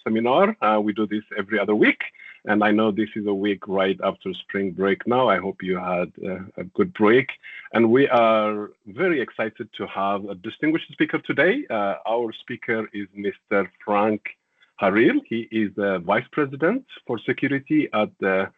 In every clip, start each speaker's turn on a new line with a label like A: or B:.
A: seminar. We do this every other week. And I know this is a week right after spring break now. I hope you had a good break. And we are very excited to have a distinguished speaker today. Our speaker is Mr. Frank Haril. He is the Vice President for Security at the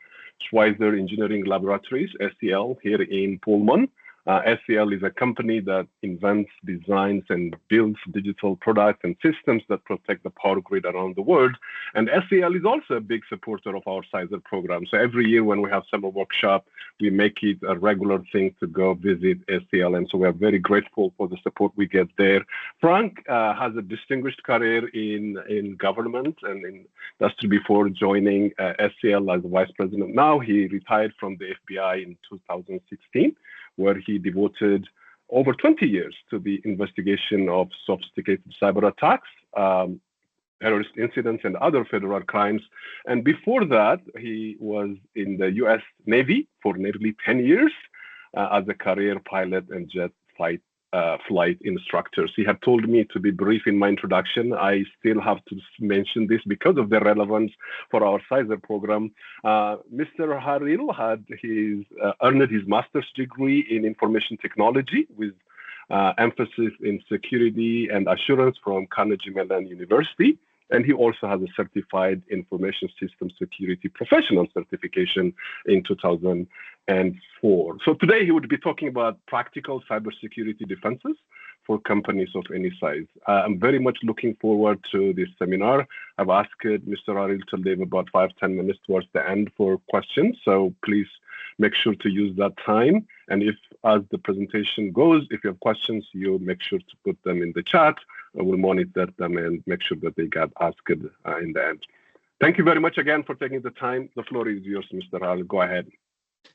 A: Schweizer Engineering Laboratories, SEL, here in Pullman. SEL is a company that invents, designs, and builds digital products and systems that protect the power grid around the world. And SEL is also a big supporter of our CISR program. So every year when we have summer workshop, we make it a regular thing to go visit SEL. And so we are very grateful for the support we get there. Frank has a distinguished career in government and in industry before joining SEL as Vice President. Now he retired from the FBI in 2016. Where he devoted over 20 years to the investigation of sophisticated cyber attacks, terrorist incidents, and other federal crimes. And before that, he was in the U.S. Navy for nearly 10 years as a career pilot and jet flight instructors. He had told me to be brief in my introduction. I still have to mention this because of the relevance for our CISR program. Mr. Haril had earned his master's degree in information technology with emphasis in security and assurance from Carnegie Mellon University. And he also has a certified information system security professional certification in 2004. So today he would be talking about practical cybersecurity defenses for companies of any size. I'm very much looking forward to this seminar. I've asked Mr. Haril to leave about 5-10 minutes towards the end for questions. So please make sure to use that time. And if, as the presentation goes, if you have questions, you make sure to put them in the chat. I will monitor them and make sure that they get asked in the end. Thank you very much again for taking the time. The floor is yours, Mr. Haril. Go ahead.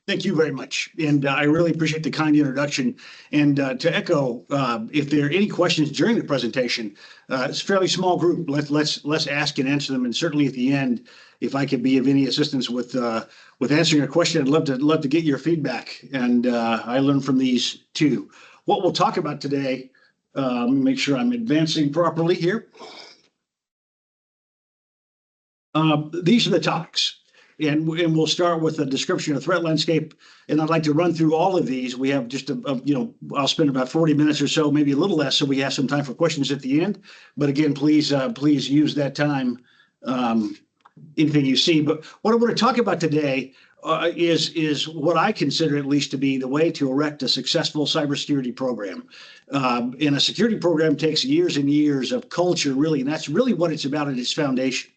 B: Thank you very much. And I really appreciate the kind introduction. And to echo, if there are any questions during the presentation, it's a fairly small group. Let's ask and answer them. And certainly at the end, if I could be of any assistance with answering a question, I'd love to get your feedback. And I learned from these too. What we'll talk about today, let me make sure I'm advancing properly here. These are the topics. And we'll start with a description of threat landscape. And I'd like to run through all of these. We have just I'll spend about 40 minutes or so, maybe a little less, so we have some time for questions at the end. But again, please use that time, anything you see. But what I want to talk about today is what I consider at least to be the way to erect a successful cybersecurity program. And a security program takes years and years of culture, really, and that's really what it's about at its foundation.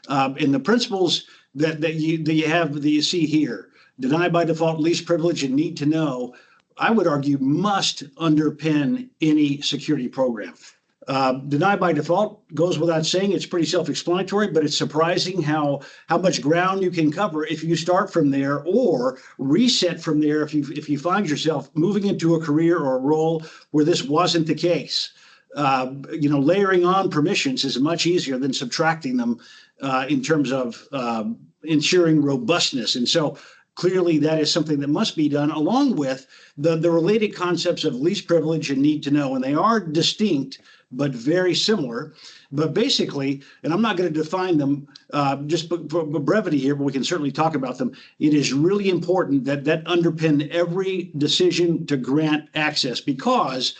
B: And the principles that you see here, deny by default, least privilege, and need to know, I would argue must underpin any security program. Deny by default goes without saying. It's pretty self-explanatory, but it's surprising how much ground you can cover if you start from there or reset from there if you find yourself moving into a career or a role where this wasn't the case. Layering on permissions is much easier than subtracting them in terms of ensuring robustness. And so clearly that is something that must be done along with the related concepts of least privilege and need to know. And they are distinct, but very similar. But basically, and I'm not going to define them just for brevity here, but we can certainly talk about them. It is really important that underpin every decision to grant access because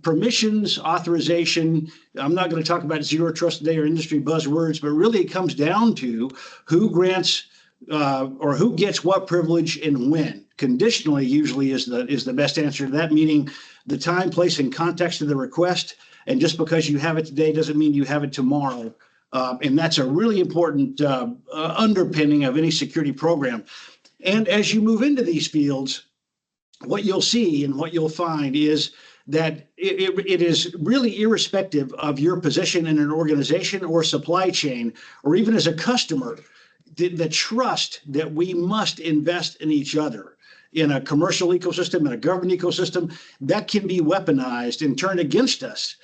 B: permissions, authorization, I'm not going to talk about zero trust today or industry buzzwords, but really it comes down to who grants or who gets what privilege and when. Conditionally usually is the best answer to that, meaning the time, place, and context of the request. And just because you have it today doesn't mean you have it tomorrow. And that's a really important underpinning of any security program. And as you move into these fields, what you'll see and what you'll find is that it is really irrespective of your position in an organization or supply chain, or even as a customer, the trust that we must invest in each other in a commercial ecosystem, in a government ecosystem, that can be weaponized and turned against us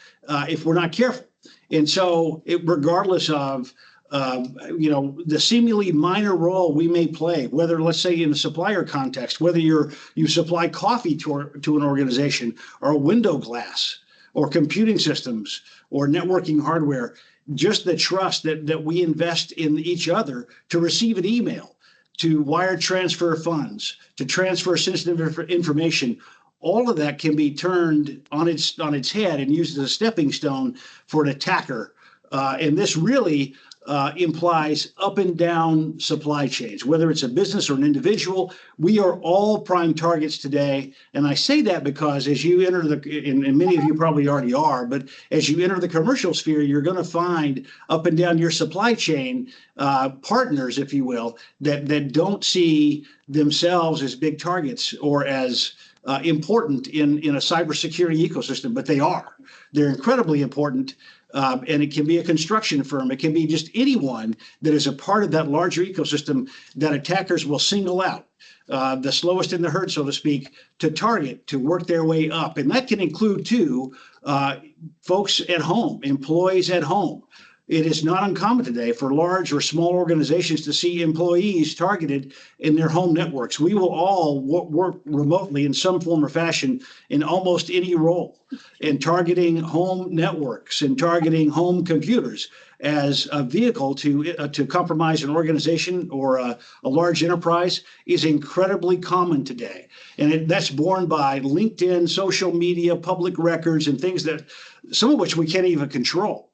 B: if we're not careful. And so regardless of the seemingly minor role we may play, whether, let's say, in a supplier context, whether you supply coffee to an organization or a window glass or computing systems or networking hardware. Just the trust that we invest in each other to receive an email, to wire transfer funds, to transfer sensitive information. All of that can be turned on its head and used as a stepping stone for an attacker. And this really implies up and down supply chains, whether it's a business or an individual. We are all prime targets today. And I say that because as you enter and many of you probably already are, but as you enter the commercial sphere, you're going to find up and down your supply chain partners, if you will, that don't see themselves as big targets or as important in a cybersecurity ecosystem, but they are. They're incredibly important. And it can be a construction firm. It can be just anyone that is a part of that larger ecosystem that attackers will single out, the slowest in the herd, so to speak, to target, to work their way up. And that can include, too, folks at home, employees at home. It is not uncommon today for large or small organizations to see employees targeted in their home networks. We will all work remotely in some form or fashion in almost any role, and targeting home networks and targeting home computers as a vehicle to compromise an organization or a large enterprise is incredibly common today. And that's borne by LinkedIn, social media, public records, and things that some of which we can't even control.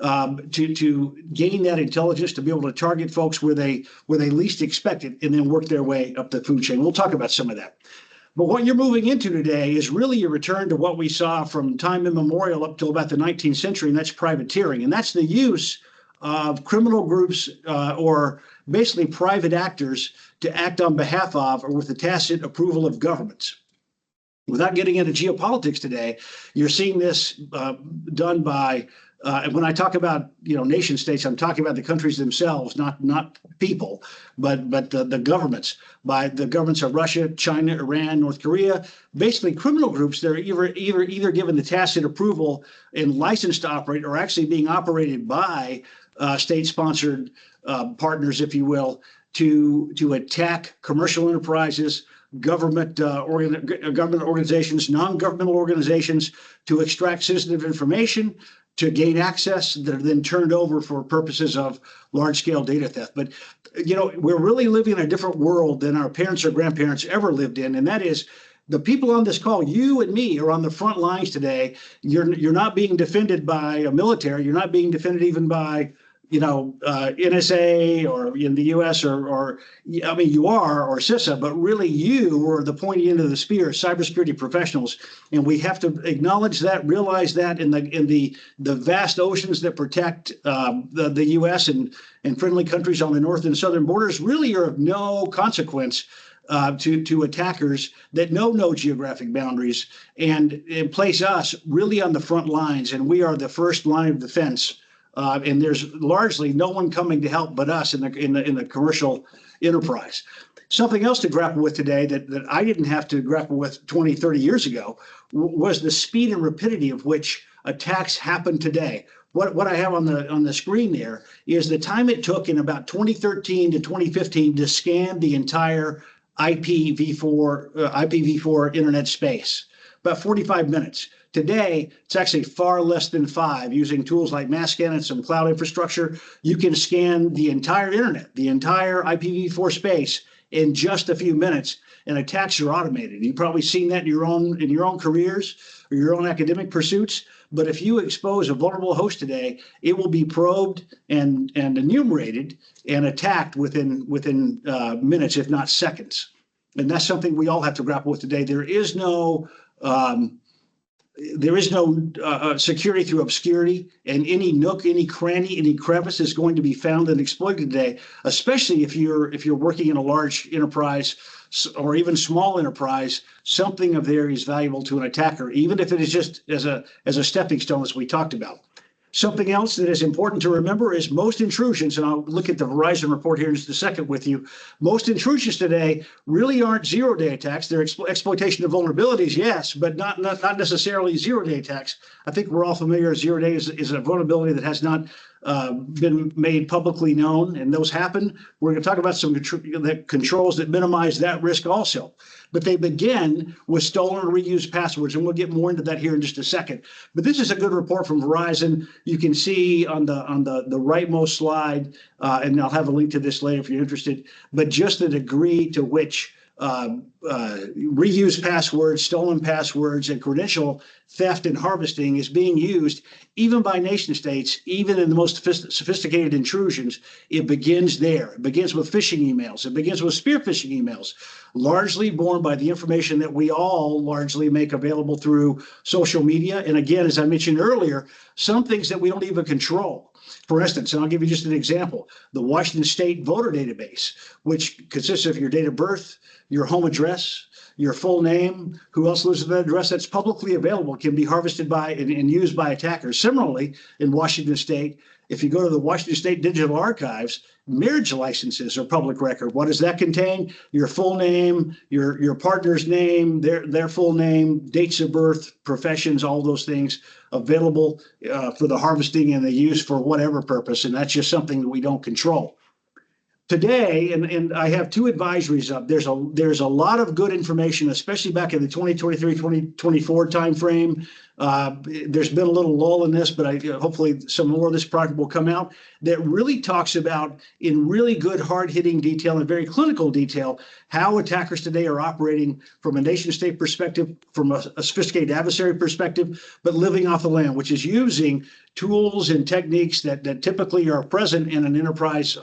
B: To gain that intelligence, to be able to target folks where they least expect it, and then work their way up the food chain. We'll talk about some of that. But what you're moving into today is really a return to what we saw from time immemorial up till about the 19th century, and that's privateering. And that's the use of criminal groups or basically private actors to act on behalf of or with the tacit approval of governments. Without getting into geopolitics today, you're seeing this done by when I talk about nation states, I'm talking about the countries themselves, not people, but the governments, by the governments of Russia, China, Iran, North Korea, basically criminal groups that are either given the tacit approval and licensed to operate, or actually being operated by state-sponsored partners, if you will, to attack commercial enterprises, government organizations, non-governmental organizations, to extract sensitive information, to gain access that are then turned over for purposes of large-scale data theft. But, we're really living in a different world than our parents or grandparents ever lived in, and that is the people on this call, you and me, are on the front lines today. You're not being defended by a military. You're not being defended even by NSA or in the U.S. or you are, or CISA, but really you are the pointy end of the spear, cybersecurity professionals, and we have to acknowledge that, realize that in the vast oceans that protect the U.S. and friendly countries on the north and southern borders really are of no consequence to attackers that know no geographic boundaries and place us really on the front lines, and we are the first line of defense. And there's largely no one coming to help but us in the commercial enterprise. Something else to grapple with today that I didn't have to grapple with 20, 30 years ago was the speed and rapidity of which attacks happen today. What I have on the screen there is the time it took in about 2013 to 2015 to scan the entire IPv4 internet space. About 45 minutes. Today, it's actually far less than 5. Using tools like Masscan and some cloud infrastructure, you can scan the entire internet, the entire IPv4 space in just a few minutes, and attacks are automated. You've probably seen that in your own careers or your own academic pursuits. But if you expose a vulnerable host today, it will be probed and enumerated and attacked within minutes, if not seconds. And that's something we all have to grapple with today. There is no security through obscurity, and any nook, any cranny, any crevice is going to be found and exploited today, especially if you're working in a large enterprise or even small enterprise. Something of there is valuable to an attacker, even if it is just as a stepping stone, as we talked about. Something else that is important to remember is most intrusions, and I'll look at the Verizon report here in just a second with you. Most intrusions today really aren't zero-day attacks. They're exploitation of vulnerabilities, yes, but not necessarily zero-day attacks. I think we're all familiar. Zero-day is a vulnerability that has not been made publicly known, and those happen. We're going to talk about some controls that minimize that risk also. But they begin with stolen or reused passwords, and we'll get more into that here in just a second. But this is a good report from Verizon. You can see on the rightmost slide, and I'll have a link to this later if you're interested, but just the degree to which reused passwords, stolen passwords, and credential theft and harvesting is being used even by nation states, even in the most sophisticated intrusions. It begins there. It begins with phishing emails. It begins with spear phishing emails, largely borne by the information that we all largely make available through social media. And again, as I mentioned earlier, some things that we don't even control. For instance, and I'll give you just an example, the Washington State voter database, which consists of your date of birth, your home address, your full name, who else lives at that address, that's publicly available, can be harvested by and used by attackers. Similarly, in Washington State, if you go to the Washington State Digital Archives, marriage licenses are public record. What does that contain? Your full name, your partner's name, their full name, dates of birth, professions, all those things available for the harvesting and the use for whatever purpose. And that's just something that we don't control. Today, and I have two advisories up. There's a lot of good information, especially back in the 2023-2024 timeframe. There's been a little lull in this, but hopefully some more of this product will come out that really talks about, in really good, hard-hitting detail and very clinical detail, how attackers today are operating from a nation-state perspective, from a sophisticated adversary perspective, but living off the land, which is using tools and techniques that typically are present in an enterprise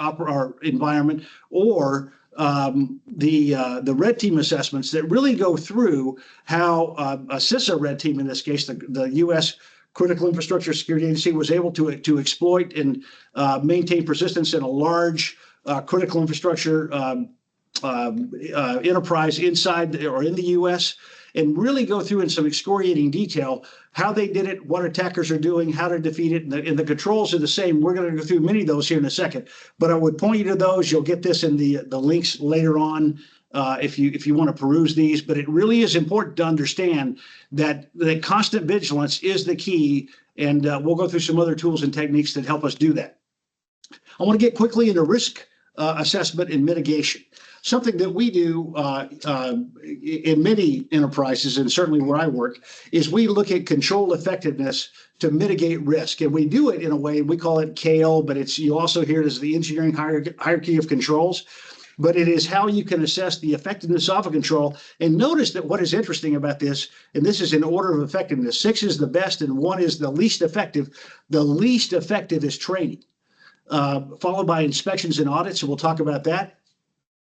B: environment, or the red team assessments that really go through how a CISA red team, in this case, the U.S. Critical Infrastructure Security Agency, was able to exploit and maintain persistence in a large critical infrastructure enterprise inside or in the U.S., and really go through in some excoriating detail how they did it, what attackers are doing, how to defeat it, and the controls are the same. We're going to go through many of those here in a second, but I would point you to those. You'll get this in the links later on if you want to peruse these. But it really is important to understand that the constant vigilance is the key, and we'll go through some other tools and techniques that help us do that. I want to get quickly into risk assessment and mitigation. Something that we do in many enterprises, and certainly where I work, is we look at control effectiveness to mitigate risk. And we do it in a way, we call it KO, but you also hear it as the engineering hierarchy of controls. But it is how you can assess the effectiveness of a control. And notice that what is interesting about this, and this is in order of effectiveness, 6 is the best and 1 is the least effective. The least effective is training, followed by inspections and audits, and we'll talk about that.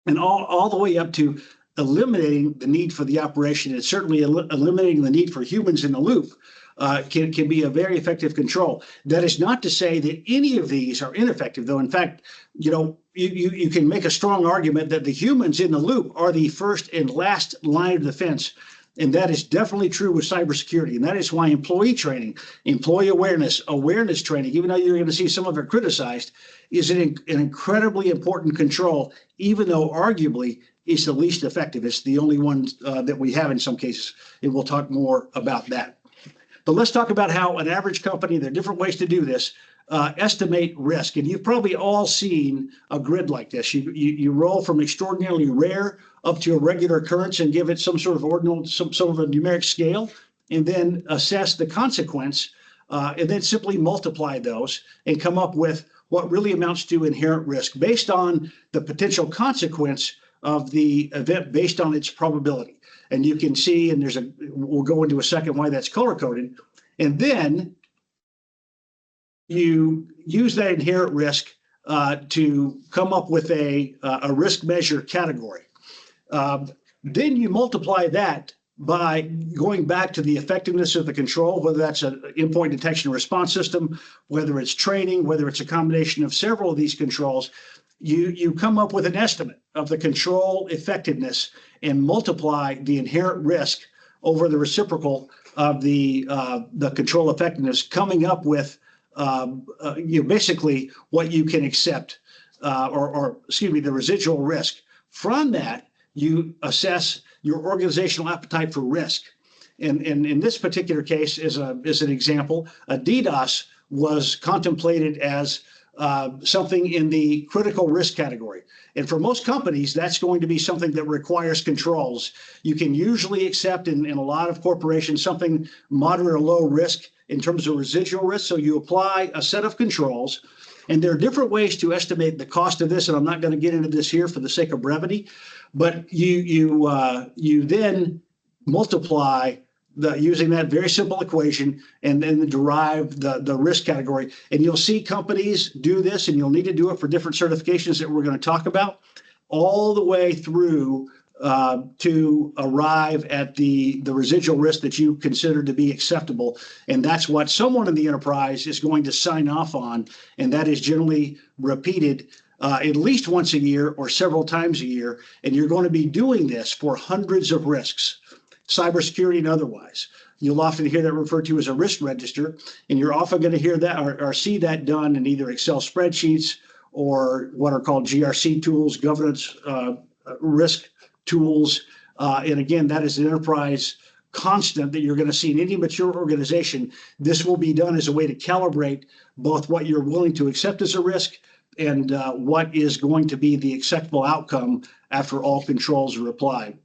B: And all the way up to eliminating the need for the operation, and certainly eliminating the need for humans in the loop can be a very effective control. That is not to say that any of these are ineffective, though. In fact, you can make a strong argument that the humans in the loop are the first and last line of defense. And that is definitely true with cybersecurity. And that is why employee training, employee awareness training, even though you're going to see some of it criticized, is an incredibly important control, even though arguably it's the least effective. It's the only one that we have in some cases. And we'll talk more about that. But let's talk about how an average company, there are different ways to do this, estimate risk. And you've probably all seen a grid like this. You roll from extraordinarily rare up to a regular occurrence and give it some sort of ordinal, some sort of a numeric scale, and then assess the consequence, and then simply multiply those and come up with what really amounts to inherent risk based on the potential consequence of the event based on its probability. And you can see, and we'll go into a second why that's color-coded. And then you use that inherent risk to come up with a risk measure category. Then you multiply that by going back to the effectiveness of the control, whether that's an endpoint detection and response system, whether it's training, whether it's a combination of several of these controls. You come up with an estimate of the control effectiveness and multiply the inherent risk over the reciprocal of the control effectiveness, coming up with basically what you can accept, the residual risk. From that, you assess your organizational appetite for risk. And in this particular case, as an example, a DDoS was contemplated as something in the critical risk category. And for most companies, that's going to be something that requires controls. You can usually accept in a lot of corporations something moderate or low risk in terms of residual risk. So you apply a set of controls, and there are different ways to estimate the cost of this. And I'm not going to get into this here for the sake of brevity, but you then multiply using that very simple equation and then derive the risk category. And you'll see companies do this, and you'll need to do it for different certifications that we're going to talk about, all the way through to arrive at the residual risk that you consider to be acceptable. And that's what someone in the enterprise is going to sign off on. And that is generally repeated at least once a year or several times a year. And you're going to be doing this for hundreds of risks, cybersecurity and otherwise. You'll often hear that referred to as a risk register, and you're often going to hear that or see that done in either Excel spreadsheets or what are called GRC tools, governance risk tools. And again, that is an enterprise constant that you're going to see in any mature organization. This will be done as a way to calibrate both what you're willing to accept as a risk and what is going to be the acceptable outcome after all controls are applied.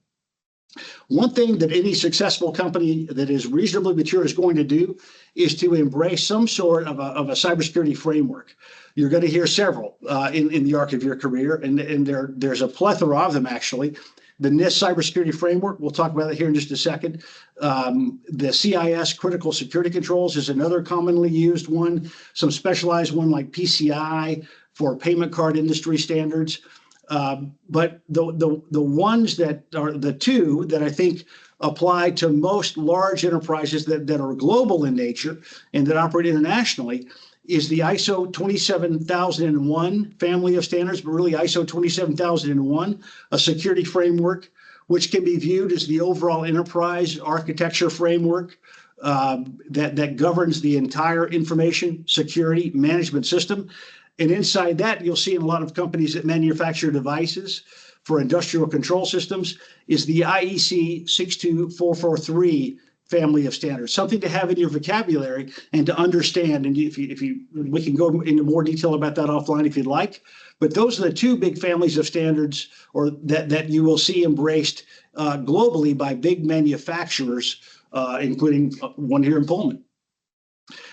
B: One thing that any successful company that is reasonably mature is going to do is to embrace some sort of a cybersecurity framework. You're going to hear several in the arc of your career, and there's a plethora of them, actually. The NIST Cybersecurity Framework, we'll talk about that here in just a second. The CIS Critical Security Controls is another commonly used one. Some specialized one like PCI for payment card industry standards. But the ones that are the two that I think apply to most large enterprises that are global in nature and that operate internationally is the ISO 27001 family of standards, but really ISO 27001, a security framework, which can be viewed as the overall enterprise architecture framework that governs the entire information security management system. And inside that, you'll see in a lot of companies that manufacture devices for industrial control systems is the IEC 62443 family of standards, something to have in your vocabulary and to understand. And we can go into more detail about that offline if you'd like. But those are the two big families of standards or that you will see embraced globally by big manufacturers, including one here in Pullman.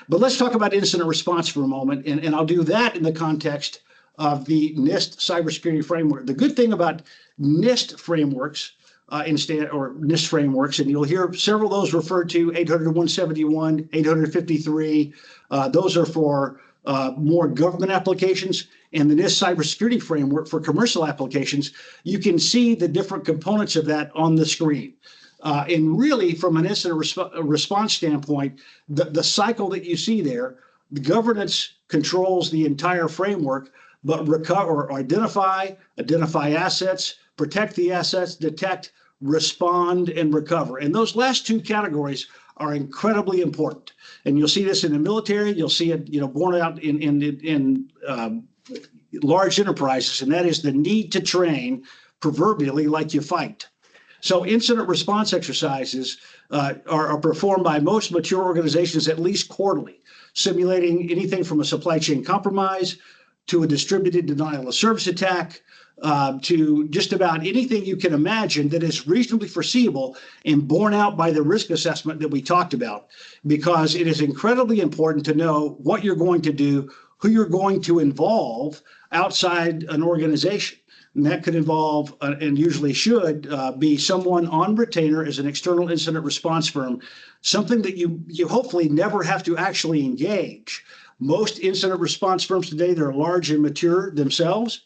B: But let's talk about incident response for a moment, and I'll do that in the context of the NIST cybersecurity framework. The good thing about NIST frameworks, NIST frameworks, and you'll hear several of those referred to, 800-171, 853. Those are for more government applications, and the NIST cybersecurity framework for commercial applications. You can see the different components of that on the screen. And really, from an incident response standpoint, the cycle that you see there, the governance controls the entire framework, but recover or identify assets, protect the assets, detect, respond, and recover. And those last two categories are incredibly important. And you'll see this in the military. You'll see it, borne out in large enterprises, and that is the need to train proverbially like you fight. So incident response exercises are performed by most mature organizations at least quarterly, simulating anything from a supply chain compromise to a distributed denial of service attack to just about anything you can imagine that is reasonably foreseeable and borne out by the risk assessment that we talked about, because it is incredibly important to know what you're going to do, who you're going to involve outside an organization. And that could involve, and usually should, be someone on retainer as an external incident response firm, something that you hopefully never have to actually engage. Most incident response firms today, they're large and mature themselves,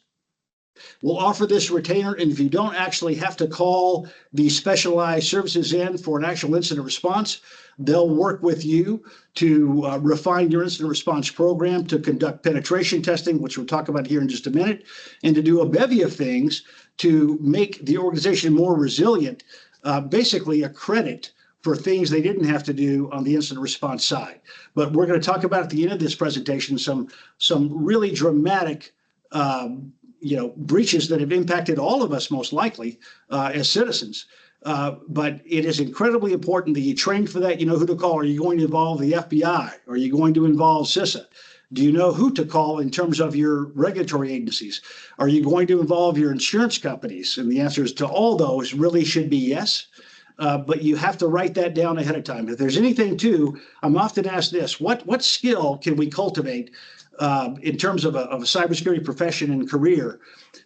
B: will offer this retainer, and if you don't actually have to call these specialized services in for an actual incident response, they'll work with you to refine your incident response program, to conduct penetration testing, which we'll talk about here in just a minute, and to do a bevy of things to make the organization more resilient, basically a credit for things they didn't have to do on the incident response side. But we're going to talk about at the end of this presentation some really dramatic breaches that have impacted all of us most likely as citizens. But it is incredibly important that you train for that. You know who to call. Are you going to involve the FBI? Are you going to involve CISA? Do you know who to call in terms of your regulatory agencies? Are you going to involve your insurance companies? And the answer is to all those really should be yes. But you have to write that down ahead of time. If there's anything too, I'm often asked this, what skill can we cultivate in terms of a cybersecurity profession and career?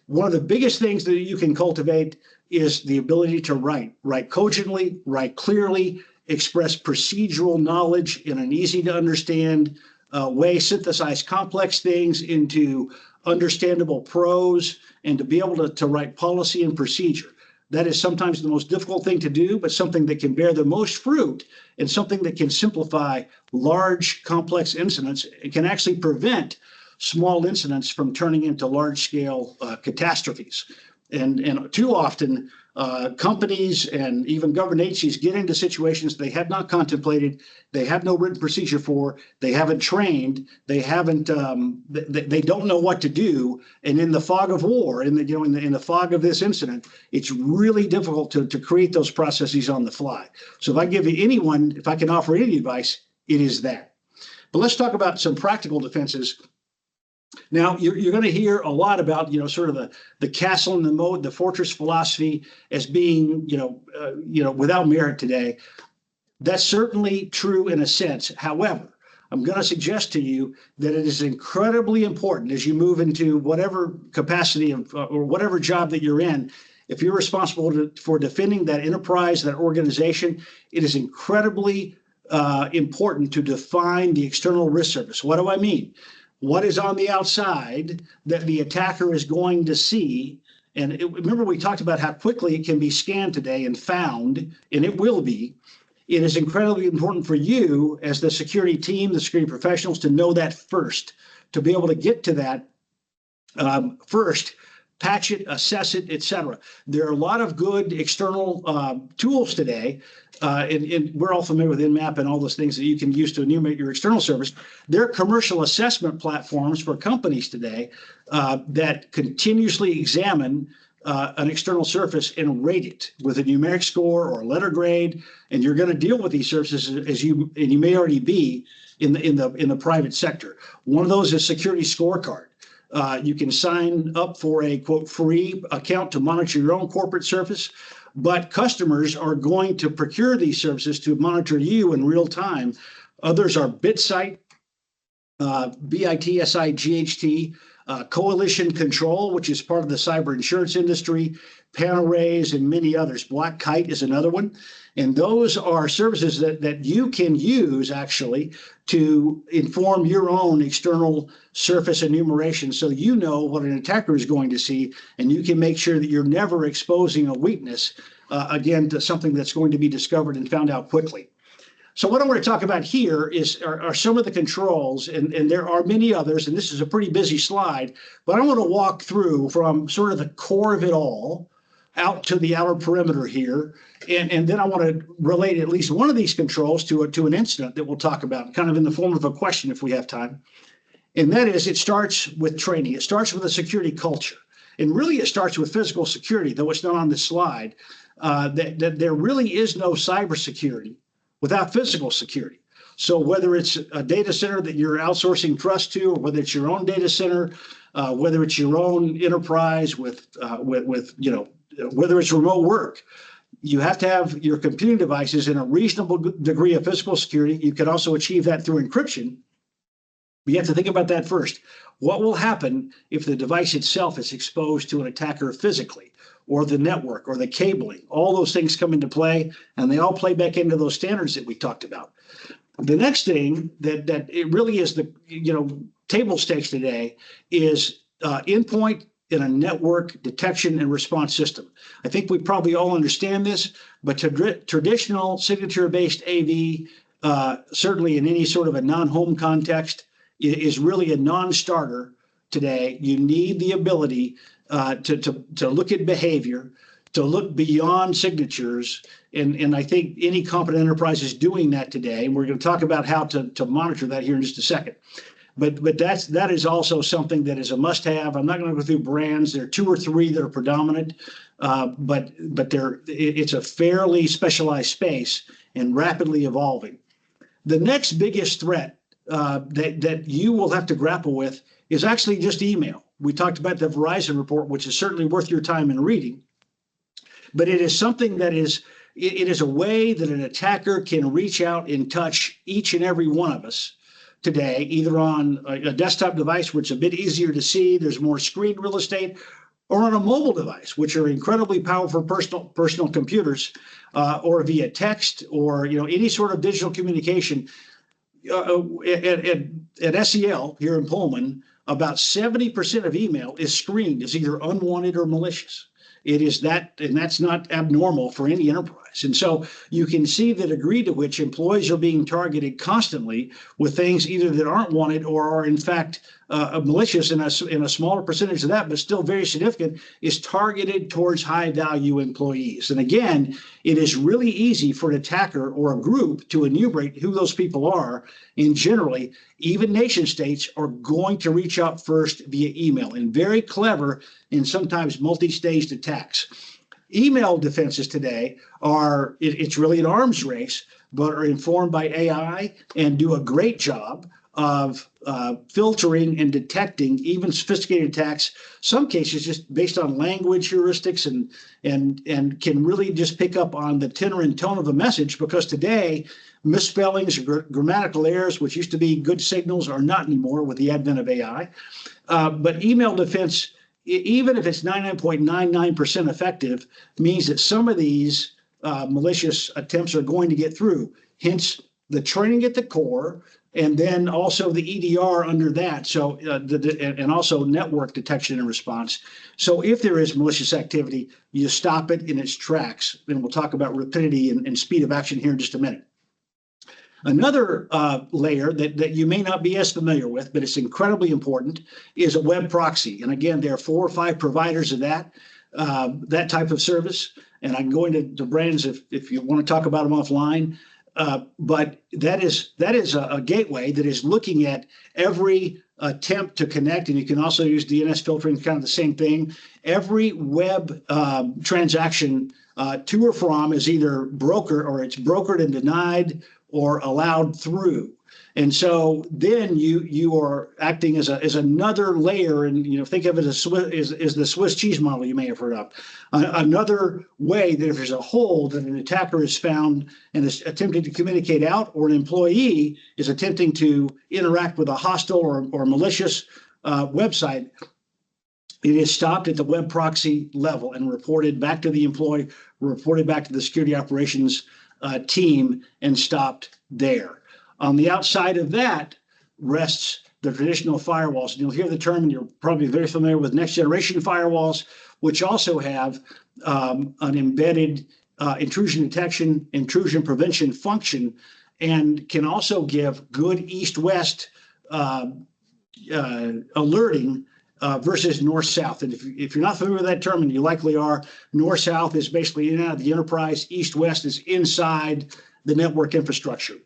B: One of the biggest things that you can cultivate is the ability to write cogently, write clearly, express procedural knowledge in an easy to understand way, synthesize complex things into understandable prose, and to be able to write policy and procedure. That is sometimes the most difficult thing to do, but something that can bear the most fruit and something that can simplify large, complex incidents. It can actually prevent small incidents from turning into large-scale catastrophes. And too often, companies and even government agencies get into situations they have not contemplated, they have no written procedure for, they haven't trained, they haven't, they don't know what to do. And in the fog of war, in the fog of this incident, it's really difficult to create those processes on the fly. So if I can offer any advice, it is that. But let's talk about some practical defenses. Now, you're going to hear a lot about, sort of the castle and the moat, the fortress philosophy as being, without merit today. That's certainly true in a sense. However, I'm going to suggest to you that it is incredibly important as you move into whatever capacity or whatever job that you're in. If you're responsible for defending that enterprise, that organization, it is incredibly important to define the external risk surface. What do I mean? What is on the outside that the attacker is going to see? And remember, we talked about how quickly it can be scanned today and found, and it will be. It is incredibly important for you as the security team, the security professionals, to know that first, to be able to get to that first, patch it, assess it, etc. There are a lot of good external tools today, and we're all familiar with Nmap and all those things that you can use to enumerate your external service. There are commercial assessment platforms for companies today that continuously examine an external surface and rate it with a numeric score or a letter grade. And you're going to deal with these services and you may already be in the private sector. One of those is Security Scorecard. You can sign up for a, quote, free account to monitor your own corporate surface, but customers are going to procure these services to monitor you in real time. Others are BitSight, BITSIGHT, Coalition Control, which is part of the cyber insurance industry, Panarrays, and many others. Black Kite is another one. And those are services that you can use actually to inform your own external surface enumeration so you know what an attacker is going to see, and you can make sure that you're never exposing a weakness, again, to something that's going to be discovered and found out quickly. So what I want to talk about here are some of the controls, and there are many others, and this is a pretty busy slide, but I want to walk through from sort of the core of it all out to the outer perimeter here, and then I want to relate at least one of these controls to an incident that we'll talk about, kind of in the form of a question if we have time. And that is, it starts with training. It starts with a security culture. And really it starts with physical security, though it's not on this slide, that there really is no cybersecurity without physical security. So whether it's a data center that you're outsourcing trust to, or whether it's your own data center, whether it's your own enterprise with whether it's remote work, you have to have your computing devices in a reasonable degree of physical security. You can also achieve that through encryption. But you have to think about that first. What will happen if the device itself is exposed to an attacker physically, or the network, or the cabling? All those things come into play, and they all play back into those standards that we talked about. The next thing that it really is the table stakes today is endpoint in a network detection and response system. I think we probably all understand this, but traditional signature-based AV, certainly in any sort of a non-home context, is really a non-starter today. You need the ability to look at behavior, to look beyond signatures, and I think any competent enterprise is doing that today, and we're going to talk about how to monitor that here in just a second. But that is also something that is a must-have. I'm not going to go through brands. There are 2 or 3 that are predominant, but it's a fairly specialized space and rapidly evolving. The next biggest threat that you will have to grapple with is actually just email. We talked about the Verizon report, which is certainly worth your time in reading, but it is something that it is a way that an attacker can reach out and touch each and every one of us today, either on a desktop device, where it's a bit easier to see, there's more screen real estate, or on a mobile device, which are incredibly powerful personal computers, or via text, or any sort of digital communication. At SEL here in Pullman, about 70% of email is screened as either unwanted or malicious. It is that, and that's not abnormal for any enterprise. And so you can see the degree to which employees are being targeted constantly with things either that aren't wanted or are in fact malicious, in a smaller percentage of that, but still very significant, is targeted towards high value employees. And again, it is really easy for an attacker or a group to enumerate who those people are. And generally, even nation states are going to reach out first via email, and very clever and sometimes multi-staged attacks. Email defenses today it's really an arms race, but are informed by AI and do a great job of filtering and detecting even sophisticated attacks, some cases just based on language heuristics, and can really just pick up on the tenor and tone of a message, because today misspellings, grammatical errors, which used to be good signals, are not anymore with the advent of AI. But email defense, even if it's 99.99% effective, means that some of these malicious attempts are going to get through. Hence the training at the core, and then also the EDR under that. So and also network detection and response. So if there is malicious activity, you stop it in its tracks. And we'll talk about rapidity and speed of action here in just a minute. Another layer that you may not be as familiar with, but it's incredibly important, is a web proxy. And again, there are 4 or 5 providers of that type of service. And I can go into brands if you want to talk about them offline. But that is a gateway that is looking at every attempt to connect, and you can also use DNS filtering, kind of the same thing. Every web transaction to or from is either it's brokered and denied, or allowed through. And so then you are acting as another layer, and think of it as the Swiss cheese model you may have heard of. Another way that if there's a hole that an attacker has found and is attempting to communicate out, or an employee is attempting to interact with a hostile or malicious website, it is stopped at the web proxy level and reported back to the employee, reported back to the security operations team, and stopped there. On the outside of that rests the traditional firewalls. And you'll hear the term, and you're probably very familiar with next generation firewalls, which also have an embedded intrusion detection, intrusion prevention function, and can also give good east-west alerting versus north-south. And if you're not familiar with that term, and you likely are, north-south is basically in and out of the enterprise. East-west is inside the network infrastructure.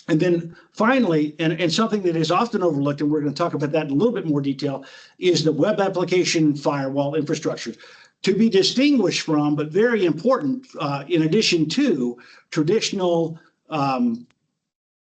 B: And then finally, and something that is often overlooked, and we're going to talk about that in a little bit more detail, is the web application firewall infrastructure. To be distinguished from, but very important, in addition to traditional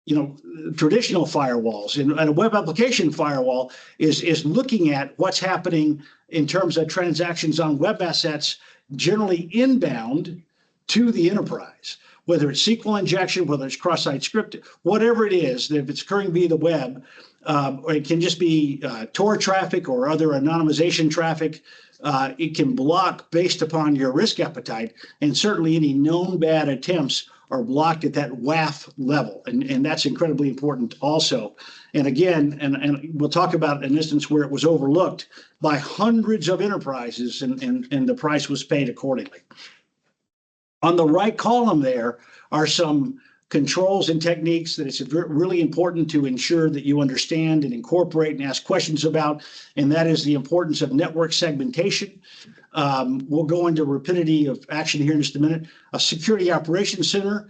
B: firewalls. And a web application firewall is looking at what's happening in terms of transactions on web assets, generally inbound to the enterprise, whether it's SQL injection, whether it's cross-site script, whatever it is, if it's occurring via the web, or it can just be Tor traffic or other anonymization traffic. It can block based upon your risk appetite, and certainly any known bad attempts are blocked at that WAF level, and that's incredibly important also. And again, and we'll talk about an instance where it was overlooked by hundreds of enterprises, and the price was paid accordingly. On the right column there are some controls and techniques that it's really important to ensure that you understand and incorporate and ask questions about, and that is the importance of network segmentation. We'll go into rapidity of action here in just a minute. A security operations center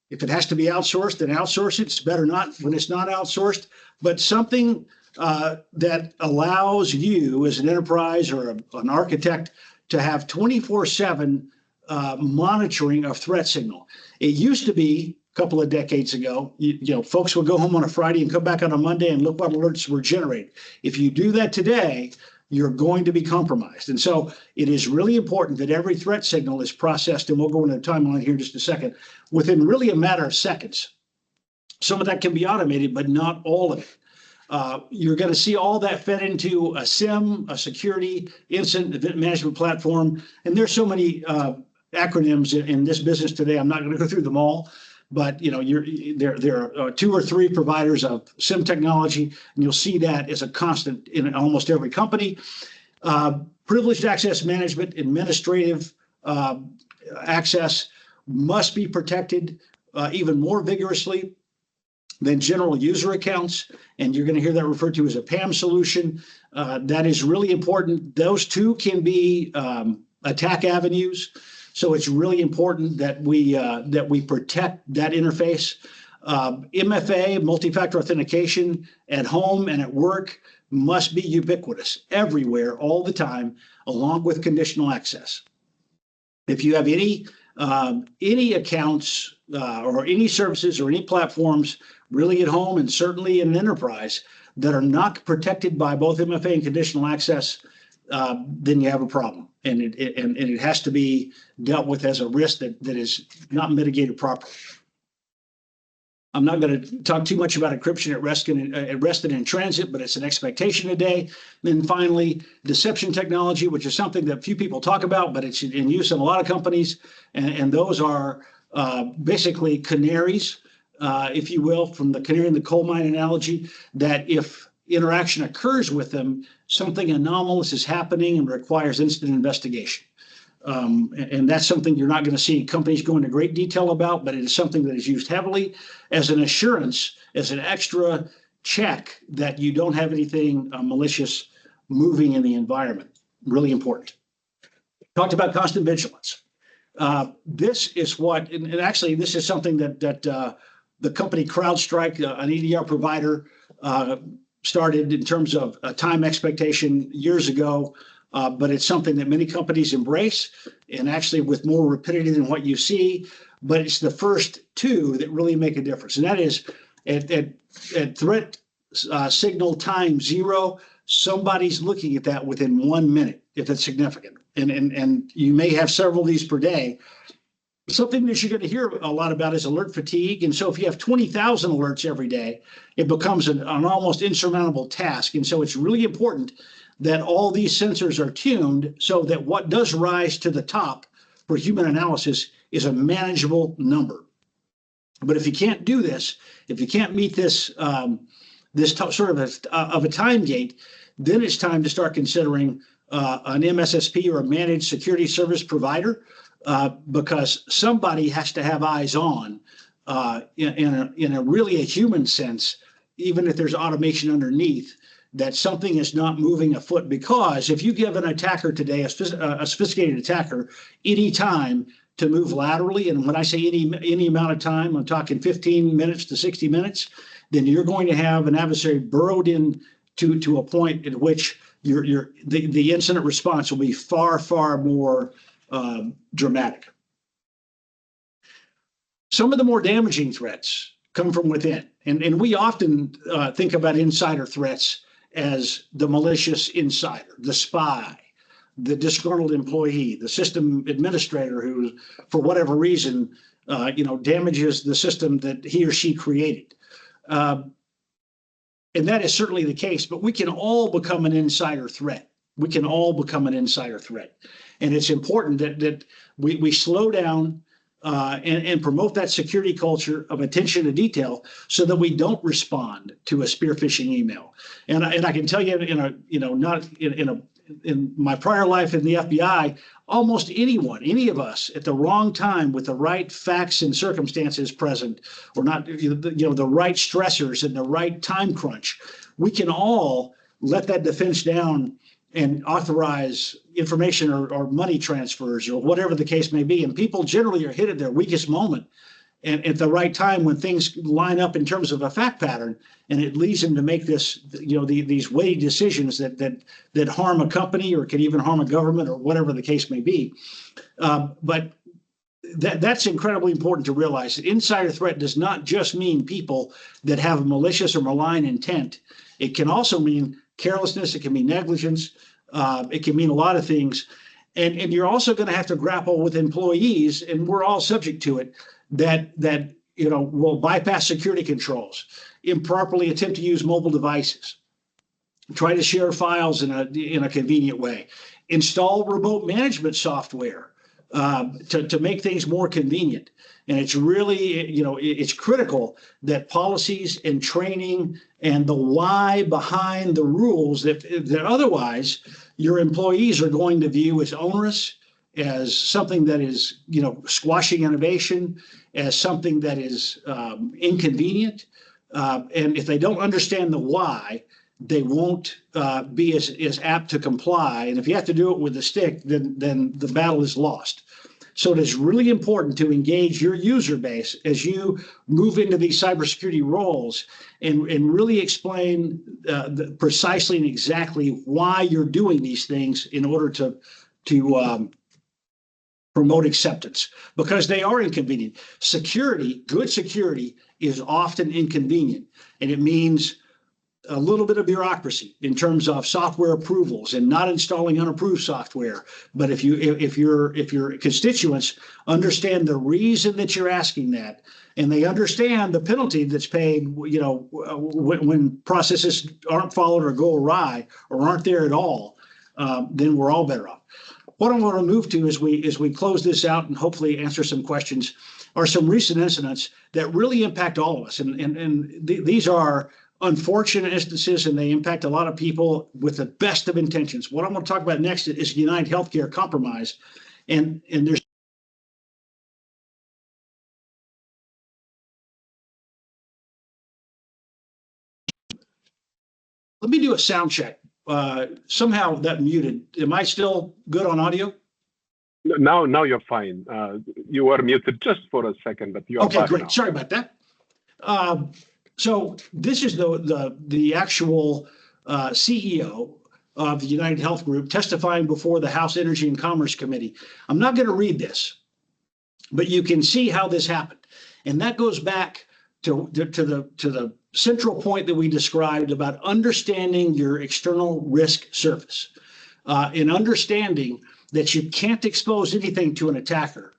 B: If it has to be outsourced, then outsource it. It's better not when it's not outsourced, but something that allows you as an enterprise or an architect to have 24/7 monitoring of threat signal. It used to be a couple of decades ago, folks would go home on a Friday and come back on a Monday and look what alerts were generated. If you do that today, you're going to be compromised. And so it is really important that every threat signal is processed, and we'll go into the timeline here in just a second, within really a matter of seconds. Some of that can be automated, but not all of it. You're going to see all that fed into a SIM, a security incident event management platform. And there's so many acronyms in this business today. I'm not going to go through them all, but there are 2 or 3 providers of SIM technology, and you'll see that as a constant in almost every company. Privileged access management, administrative access must be protected even more vigorously than general user accounts. And you're going to hear that referred to as a PAM solution. That is really important. Those two can be attack avenues. So it's really important that we protect that interface. MFA, multi-factor authentication, at home and at work must be ubiquitous everywhere, all the time, along with conditional access. If you have any accounts or any services or any platforms, really at home and certainly in an enterprise, that are not protected by both MFA and conditional access, then you have a problem. And it has to be dealt with as a risk that is not mitigated properly. I'm not going to talk too much about encryption at rest and in transit, but it's an expectation today. And then finally, deception technology, which is something that few people talk about, but it's in use in a lot of companies. And those are basically canaries, if you will, from the canary in the coal mine analogy, that if interaction occurs with them, something anomalous is happening and requires instant investigation. And that's something you're not going to see companies go into great detail about, but it is something that is used heavily as an assurance, as an extra check that you don't have anything malicious moving in the environment. Really important. Talked about constant vigilance. This is what, and actually this is something that the company CrowdStrike, an EDR provider, started in terms of a time expectation years ago. But it's something that many companies embrace, and actually with more rapidity than what you see. But it's the first 2 that really make a difference, and that is at threat signal time 0. Somebody's looking at that within 1 minute, if it's significant, and you may have several of these per day. Something that you're going to hear a lot about is alert fatigue. And so if you have 20,000 alerts every day, it becomes an almost insurmountable task. And so it's really important that all these sensors are tuned so that what does rise to the top for human analysis is a manageable number. But if you can't do this, if you can't meet this sort of a time gate, then it's time to start considering an MSSP or a managed security service provider, because somebody has to have eyes on in a really a human sense, even if there's automation underneath, that something is not moving a foot. Because if you give an attacker today, a sophisticated attacker, any time to move laterally, and when I say any amount of time, I'm talking 15 minutes to 60 minutes, then you're going to have an adversary burrowed in to a point at which the incident response will be far, far more dramatic. Some of the more damaging threats come from within, and we often think about insider threats as the malicious insider, the spy, the disgruntled employee, the system administrator who, for whatever reason, damages the system that he or she created. And that is certainly the case, but we can all become an insider threat. We can all become an insider threat. And it's important that we slow down and promote that security culture of attention to detail so that we don't respond to a spear phishing email. And I can tell you, in my prior life in the FBI, almost any of us at the wrong time with the right facts and circumstances present, or not, the right stressors and the right time crunch, we can all let that defense down and authorize information or money transfers or whatever the case may be. And people generally are hit at their weakest moment. and at the right time when things line up in terms of a fact pattern, and it leads them to make this, these weighty decisions that harm a company or can even harm a government or whatever the case may be. But that's incredibly important to realize. That insider threat does not just mean people that have a malicious or malign intent. It can also mean carelessness. It can mean negligence. It can mean a lot of things. And you're also going to have to grapple with employees, and we're all subject to it, that will bypass security controls, improperly attempt to use mobile devices, try to share files in a convenient way, install remote management software to make things more convenient. And it's really, it's critical that policies and training and the why behind the rules that otherwise your employees are going to view as onerous, as something that is, squashing innovation, as something that is inconvenient. And if they don't understand the why, they won't be as apt to comply. And if you have to do it with a stick, then the battle is lost. So it is really important to engage your user base as you move into these cybersecurity roles and really explain precisely and exactly why you're doing these things in order to promote acceptance, because they are inconvenient. Security, good security, is often inconvenient, and it means a little bit of bureaucracy in terms of software approvals and not installing unapproved software. But if your constituents understand the reason that you're asking that, and they understand the penalty that's paid, when processes aren't followed or go awry or aren't there at all, then we're all better off. What I want to move to as we close this out and hopefully answer some questions are some recent incidents that really impact all of us, and these are unfortunate instances, and they impact a lot of people with the best of intentions. What I'm going to talk about next is United Healthcare compromise, and there's let me do a sound check. Somehow that muted. Am I still good on audio?
A: Now you're fine. You were muted just for a second, but you are
B: okay.
A: Back
B: Great.
A: now.
B: Sorry about that. So this is the actual CEO of the United Health Group testifying before the House Energy and Commerce Committee. I'm not going to read this, but you can see how this happened, and that goes back to the central point that we described about understanding your external risk surface, and understanding that you can't expose anything to an attacker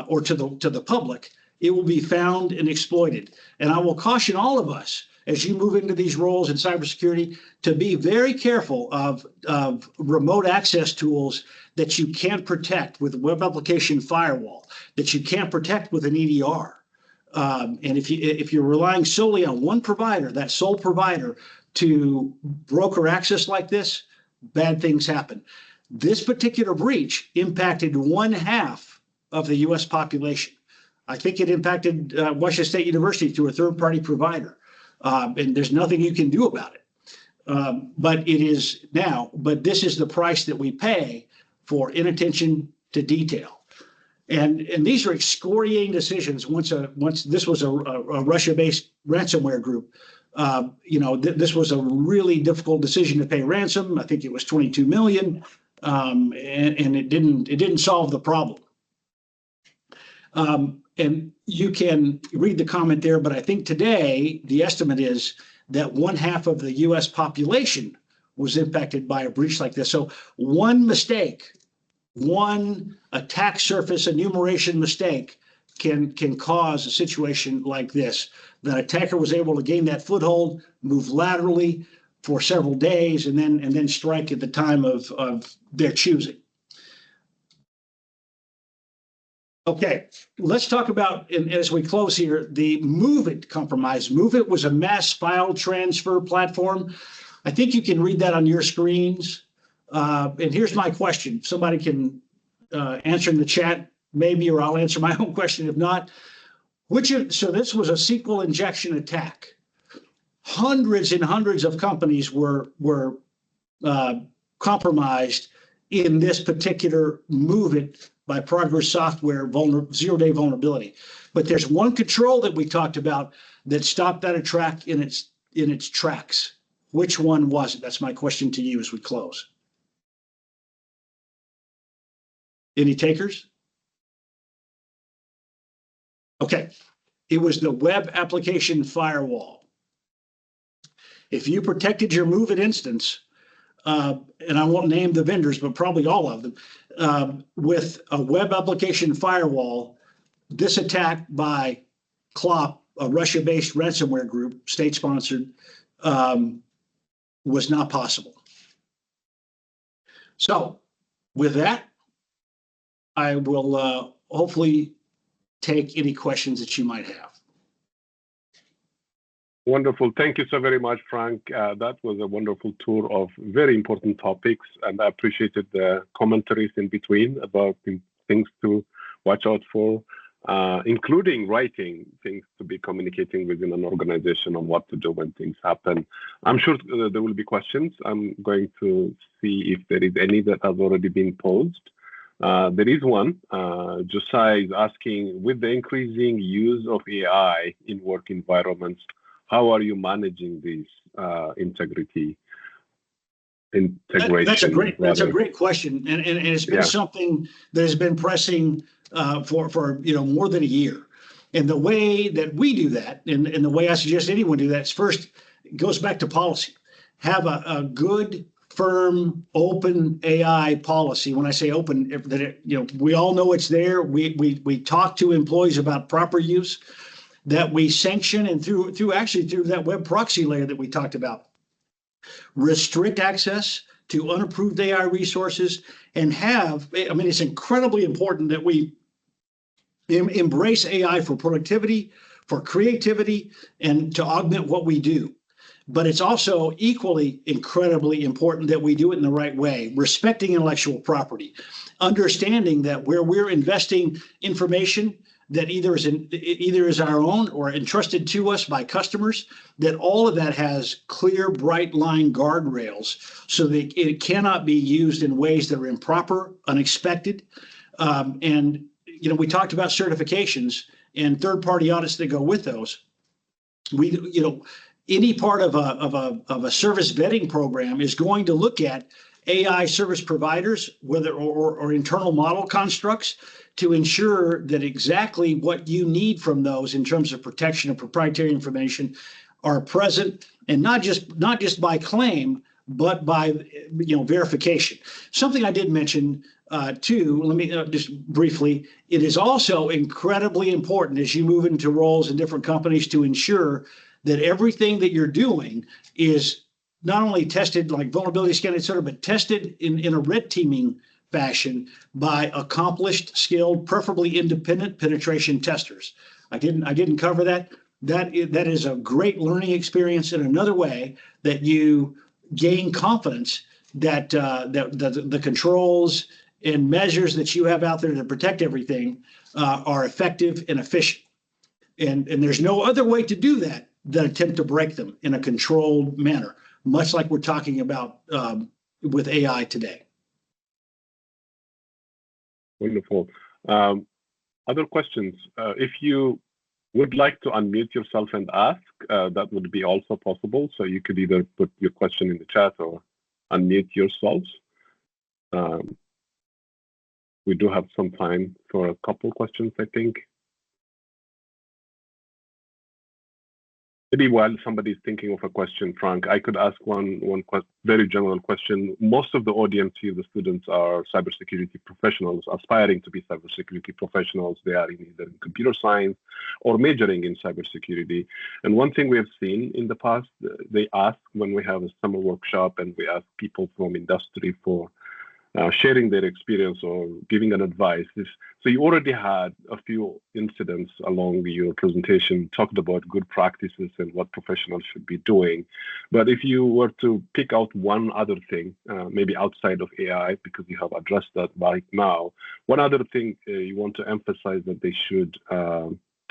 B: or to the public. It will be found and exploited. And I will caution all of us as you move into these roles in cybersecurity to be very careful of remote access tools that you can't protect with a web application firewall, that you can't protect with an EDR. And if you're relying solely on one provider, that sole provider, to broker access like this, bad things happen. This particular breach impacted 1/2 of the U.S. population. I think it impacted Washington State University through a third-party provider, and there's nothing you can do about it. But it is now. But this is the price that we pay for inattention to detail, and these are excoriating decisions. Once this was a Russia-based ransomware group, this was a really difficult decision to pay ransom. I think it was $22 million, and it didn't solve the problem. And you can read the comment there, but I think today the estimate is that 1/2 of the U.S. population was impacted by a breach like this. So one mistake, one attack surface enumeration mistake can cause a situation like this. The attacker was able to gain that foothold, move laterally for several days, and then strike at the time of their choosing. Okay, let's talk about, and as we close here, the MOVEit compromise. MOVEit was a mass file transfer platform. I think you can read that on your screens. And here's my question. Somebody can answer in the chat, maybe, or I'll answer my own question if not. So this was a SQL injection attack. Hundreds and hundreds of companies were compromised in this particular MOVEit by Progress Software zero-day vulnerability. But there's one control that we talked about that stopped that attack in its tracks. Which one was it? That's my question to you as we close. Any takers? Okay. It was the web application firewall. If you protected your MOVEit instance, and I won't name the vendors, but probably all of them, with a web application firewall, this attack by Clop, a Russia-based ransomware group, state-sponsored, was not possible. So with that, I will hopefully take any questions that you might have.
A: Wonderful. Thank you so very much, Frank. That was a wonderful tour of very important topics, and I appreciated the commentaries in between about things to watch out for, including writing things to be communicating within an organization on what to do when things happen. I'm sure there will be questions. I'm going to see if there is any that has already been posed. There is one. Josiah is asking, with the increasing use of AI in work environments, how are you managing this integration?
B: That's a great question, and it's been something that has been pressing for more than a year. And the way that we do that, and the way I suggest anyone do that, is first, it goes back to policy. Have a good, firm, open AI policy. When I say open, we all know it's there. We talk to employees about proper use, that we sanction, and through that web proxy layer that we talked about, restrict access to unapproved AI resources, and it's incredibly important that we embrace AI for productivity, for creativity, and to augment what we do. But it's also equally incredibly important that we do it in the right way, respecting intellectual property, understanding that where we're investing information that either is our own or entrusted to us by customers, that all of that has clear, bright line guardrails so that it cannot be used in ways that are improper, unexpected. And we talked about certifications and third-party audits that go with those. Any part of a service vetting program is going to look at AI service providers, whether or internal model constructs, to ensure that exactly what you need from those in terms of protection of proprietary information are present, and not just by claim, but by verification. Something I did mention too. Let me just briefly. It is also incredibly important as you move into roles in different companies to ensure that everything that you're doing is not only tested like vulnerability scanning, et cetera, but tested in a red teaming fashion by accomplished, skilled, preferably independent penetration testers. I didn't cover that. That is a great learning experience in another way that you gain confidence that the controls and measures that you have out there to protect everything are effective and efficient. And there's no other way to do that than attempt to break them in a controlled manner, much like we're talking about with AI today.
A: Wonderful. Other questions? If you would like to unmute yourself and ask, that would be also possible. So you could either put your question in the chat or unmute yourselves. We do have some time for a couple questions, I think. Maybe while somebody's thinking of a question, Frank, I could ask one very general question. Most of the audience here, the students, are cybersecurity professionals, aspiring to be cybersecurity professionals. They are either in computer science or majoring in cybersecurity. And one thing we have seen in the past, they ask when we have a summer workshop and we ask people from industry for sharing their experience or giving an advice. So you already had a few incidents along your presentation, talked about good practices and what professionals should be doing. But if you were to pick out one other thing, maybe outside of AI, because you have addressed that right now, one other thing you want to emphasize that they should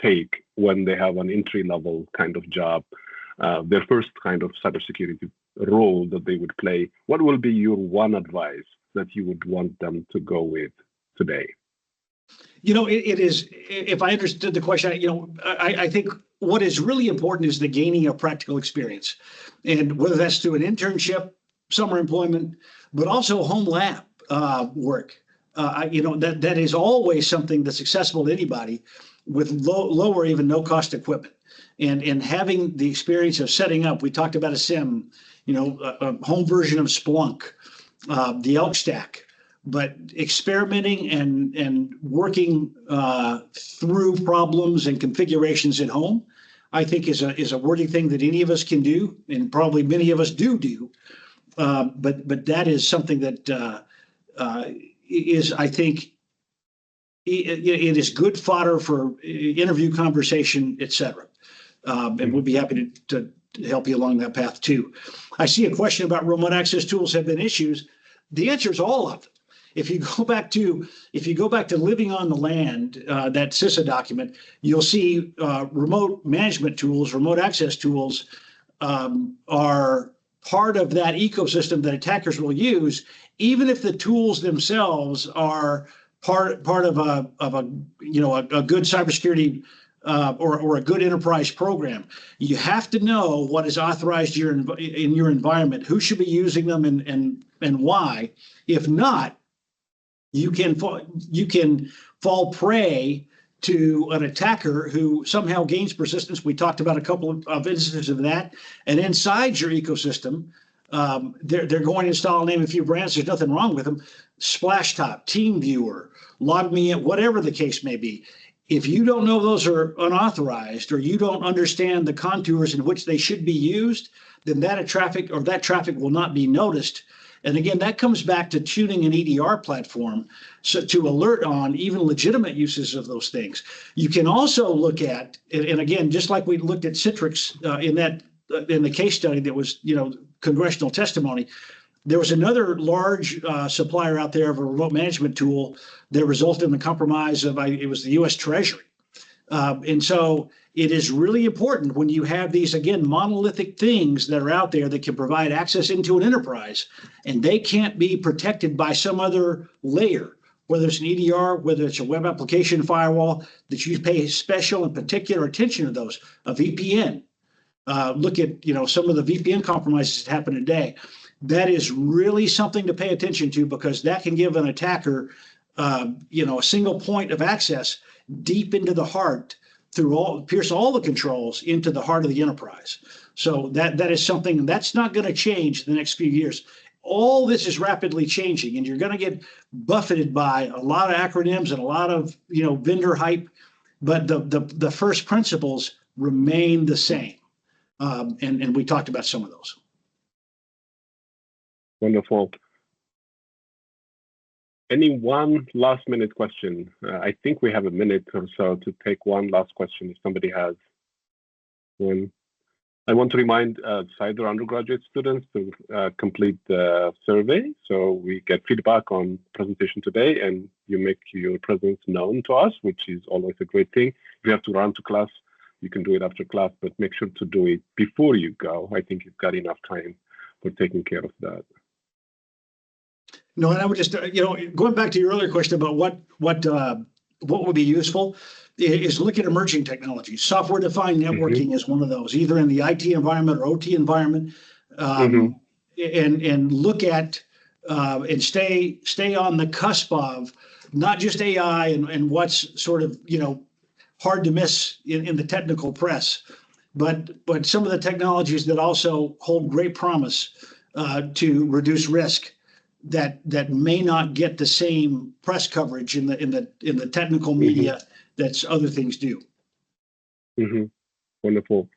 A: take when they have an entry-level kind of job, their first kind of cybersecurity role that they would play, what will be your one advice that you would want them to go with today?
B: It is, if I understood the question, I think what is really important is the gaining of practical experience. And whether that's through an internship, summer employment, but also home lab work. That is always something that's accessible to anybody with low or even no cost equipment. And having the experience of setting up, we talked about a SIM, a home version of Splunk, the Elk Stack, but experimenting and working through problems and configurations at home, I think is a worthy thing that any of us can do, and probably many of us do. But that is something that is, I think, it is good fodder for interview conversation, et cetera. And we'll be happy to help you along that path too. I see a question about remote access tools have been issues. The answer is all of them. If you go back to living on the land, that CISA document, you'll see remote management tools, remote access tools are part of that ecosystem that attackers will use, even if the tools themselves are part of a good cybersecurity or a good enterprise program. You have to know what is authorized in your environment, who should be using them, and why. If not, you can fall prey to an attacker who somehow gains persistence. We talked about a couple of instances of that. And inside your ecosystem, they're going to install and name a few brands. There's nothing wrong with them. Splashtop, TeamViewer, LogMeIn, whatever the case may be. If you don't know those are unauthorized, or you don't understand the contours in which they should be used, then that traffic will not be noticed. And again, that comes back to tuning an EDR platform to alert on even legitimate uses of those things. You can also look at, and again, just like we looked at Citrix in the case study that was, congressional testimony, there was another large supplier out there of a remote management tool that resulted in the compromise of, it was the U.S. Treasury. And so it is really important when you have these, again, monolithic things that are out there that can provide access into an enterprise, and they can't be protected by some other layer, whether it's an EDR, whether it's a web application firewall, that you pay special and particular attention to those. A VPN. Look at, some of the VPN compromises that happen today. That is really something to pay attention to, because that can give an attacker, a single point of access deep into the heart pierce all the controls into the heart of the enterprise. So that is something that's not going to change in the next few years. All this is rapidly changing, and you're going to get buffeted by a lot of acronyms and a lot of vendor hype, but the first principles remain the same. And we talked about some of those.
A: Wonderful. Any one last minute question? I think we have a minute or so to take one last question if somebody has one. I want to remind Cyber undergraduate students to complete the survey, so we get feedback on the presentation today, and you make your presence known to us, which is always a great thing. If you have to run to class, you can do it after class, but make sure to do it before you go. I think you've got enough time for taking care of that.
B: No, and I would just, going back to your earlier question about what would be useful, is look at emerging technologies. Software-defined networking is one of those, either in the IT environment or OT environment, and look at and stay on the cusp of not just AI and what's sort of hard to miss in the technical press, but some of the technologies that also hold great promise to reduce risk that may not get the same press coverage in the technical media that other things do.
A: Wonderful.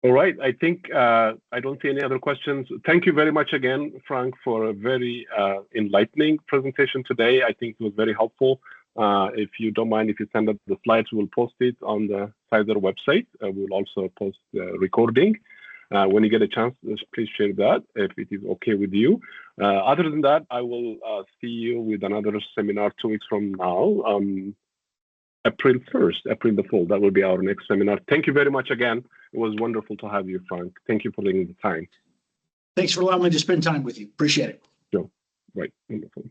A: All right. I think I don't see any other questions. Thank you very much again, Frank, for a very enlightening presentation today. I think it was very helpful. If you don't mind, if you send up the slides, we'll post it on the Cyber website. We'll also post the recording. When you get a chance, please share that if it is okay with you. Other than that, I will see you with another seminar 2 weeks from now, April 1st, April the 4th. That will be our next seminar. Thank you very much again. It was wonderful to have you, Frank. Thank you for taking the time.
B: Thanks for allowing me to spend time with you. Appreciate it.
A: Sure. Right. Wonderful.